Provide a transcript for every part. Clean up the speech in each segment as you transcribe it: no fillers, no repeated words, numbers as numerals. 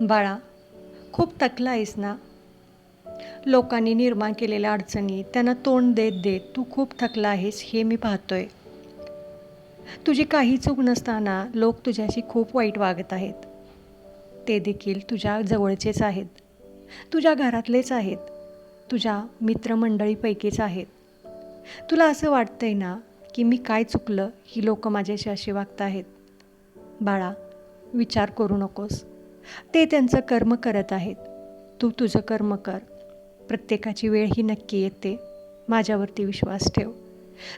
बाळा, खूप थकला आहेस ना? लोकांनी निर्माण केलेल्या अडचणी त्यांना तोंड देत देत तू खूप थकला आहेस हे मी पाहतोय. तुझी काही चूक नसताना लोक तुझ्याशी खूप वाईट वागत आहेत. ते देखील तुझ्या जवळचेच आहेत, तुझ्या घरातलेच आहेत, तुझ्या मित्रमंडळीपैकीच आहेत. तुला असं वाटतंय ना की मी काय चुकलं की लोक माझ्याशी असे वागत आहेत? बाळा, विचार करू नकोस. ते त्यांचं कर्म करत आहेत, तू तुझं कर्म कर. प्रत्येकाची वेळ ही नक्की येते. माझ्यावरती विश्वास ठेव.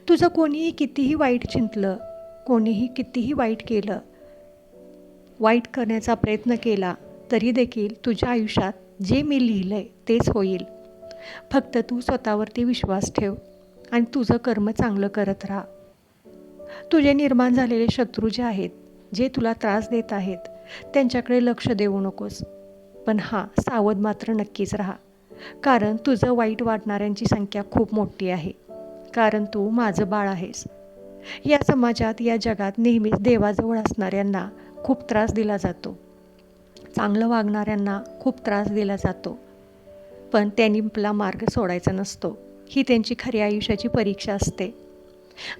तुझं कोणीही कितीही वाईट चिंतलं, कोणीही कितीही वाईट केलं, वाईट करण्याचा प्रयत्न केला, तरी देखील तुझ्या आयुष्यात जे मी लिहिलं आहे तेच होईल. फक्त तू स्वतःवरती विश्वास ठेव आणि तुझं कर्म चांगलं करत राहा. तुझे निर्माण झालेले शत्रू जे आहेत, जे तुला त्रास देत आहेत, त्यांच्याकडे लक्ष देऊ नकोस. पण हां, सावध मात्र नक्कीच राहा. कारण तुझं वाईट वाटणाऱ्यांची संख्या खूप मोठी आहे. कारण तू माझं बाळ आहेस. या समाजात, या जगात नेहमीच देवाजवळ असणाऱ्यांना खूप त्रास दिला जातो. चांगलं वागणाऱ्यांना खूप त्रास दिला जातो. पण त्यांनी आपला मार्ग सोडायचा नसतो. ही त्यांची खरी आयुष्याची परीक्षा असते.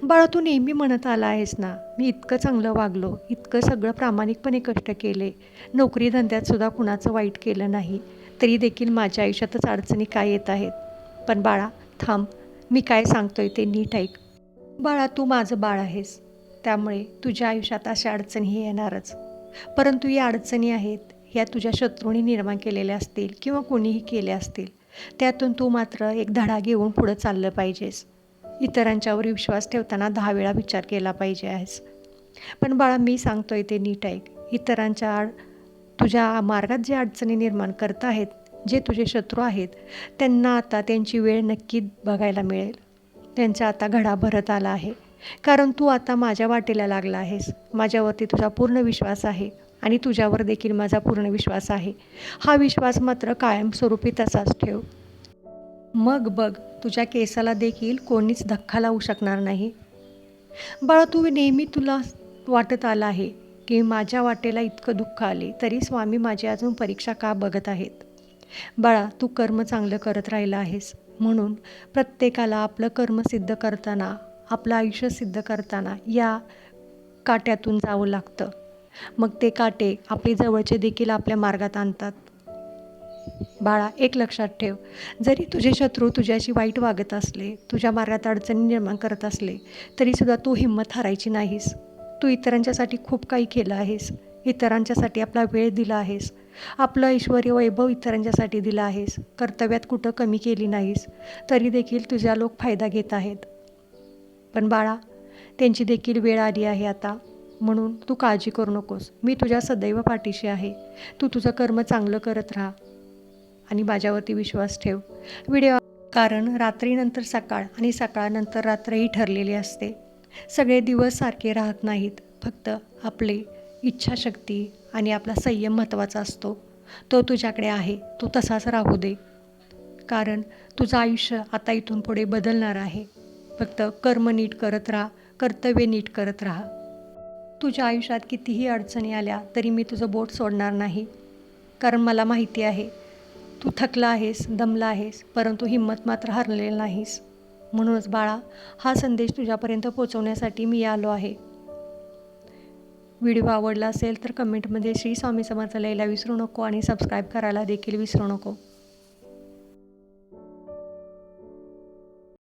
बाळा, तू नेहमी म्हणत आला आहेस ना, मी इतकं चांगलं वागलो, इतकं सगळं प्रामाणिकपणे कष्ट केले, नोकरी धंद्यात सुद्धा कुणाचं वाईट केलं नाही, तरी देखील माझ्या आयुष्यातच अडचणी काय येत आहेत. पण बाळा, थांब, मी काय सांगतोय ते नीट ऐक. बाळा, तू माझं बाळ आहेस, त्यामुळे तुझ्या आयुष्यात अशा अडचणीही येणारच. परंतु या अडचणी आहेत, ह्या तुझ्या शत्रूंनी निर्माण केलेल्या असतील किंवा कोणीही केल्या असतील. त्यातून तू मात्र एक धडा घेऊन पुढं चाललं पाहिजेस. इतरांच्यावर विश्वास ठेवताना 10 वेळा विचार केला पाहिजे आहेस. पण बाळा, मी सांगतोय ते नीट ऐक. तुझ्या मार्गात जे अडचणी निर्माण करत आहेत, जे तुझे शत्रू आहेत, त्यांना आता त्यांची वेळ नक्की बघायला मिळेल. त्यांचा आता घडा भरत आला आहे. कारण तू आता माझ्या वाटेला लागला आहेस. माझ्यावरती तुझा पूर्ण विश्वास आहे आणि तुझ्यावर देखील माझा पूर्ण विश्वास आहे. हा विश्वास मात्र कायमस्वरूपी तसाच ठेव. मग बघ, तुझ्या केसाला देखील कोणीच धक्का लावू शकणार नाही. बाळा, तुला वाटत आलं आहे की माझ्या वाटेला इतकं दुःख आले तरी स्वामी माझी अजून परीक्षा का बघत आहेत? बाळा, तू कर्म चांगलं करत राहिला आहेस, म्हणून प्रत्येकाला आपलं कर्म सिद्ध करताना, आपलं आयुष्य सिद्ध करताना या काट्यातून जावं लागतं. मग ते काटे आपले जवळचे देखील आपल्या मार्गात आणतात. बाळा, एक लक्षात ठेव, जरी तुझे शत्रू तुझ्याशी वाईट वागत असले, तुझ्या मार्गात अडचणी निर्माण करत असले, तरीसुद्धा तू हिंमत हारायची नाहीस. तू इतरांच्यासाठी खूप काही केलं आहेस. इतरांच्यासाठी आपला वेळ दिला आहेस. आपलं ऐश्वर्य वैभव इतरांच्यासाठी दिलं आहेस. कर्तव्यात कुठं कमी केली नाहीस. तरी देखील तुझ्या लोक फायदा घेत आहेत. पण बाळा, त्यांची देखील वेळ आली आहे आता. म्हणून तू काळजी करू नकोस. मी तुझ्या सदैव पाठीशी आहे. तू तुझं कर्म चांगलं करत राहा आणि माझ्यावरती विश्वास ठेव. कारण रात्रीनंतर सकाळ आणि सकाळनंतर रात्रही ठरलेली असते. सगळे दिवस सारखे राहत नाहीत. फक्त आपली इच्छाशक्ती आणि आपला संयम महत्त्वाचा असतो. तो तुझ्याकडे आहे. तू तसाच राहू दे. कारण तुझं आयुष्य आता इथून पुढे बदलणार आहे. फक्त कर्म नीट करत राहा, कर्तव्य नीट करत राहा. तुझ्या आयुष्यात कितीही अडचणी आल्या तरी मी तुझं बोट सोडणार नाही. कारण मला माहिती आहे, तू थकला आहेस, दमला आहेस, परंतु हिंमत मात्र हरलेली नाहीस. म्हणूनच बाळा, हा संदेश तुझ्यापर्यंत पोहोचवण्यासाठी मी आलो आहे. व्हिडिओ आवडला असेल तर कमेंटमध्ये श्री स्वामी समर्थ लिहायला विसरू नको आणि सबस्क्राईब करायला देखील विसरू नको.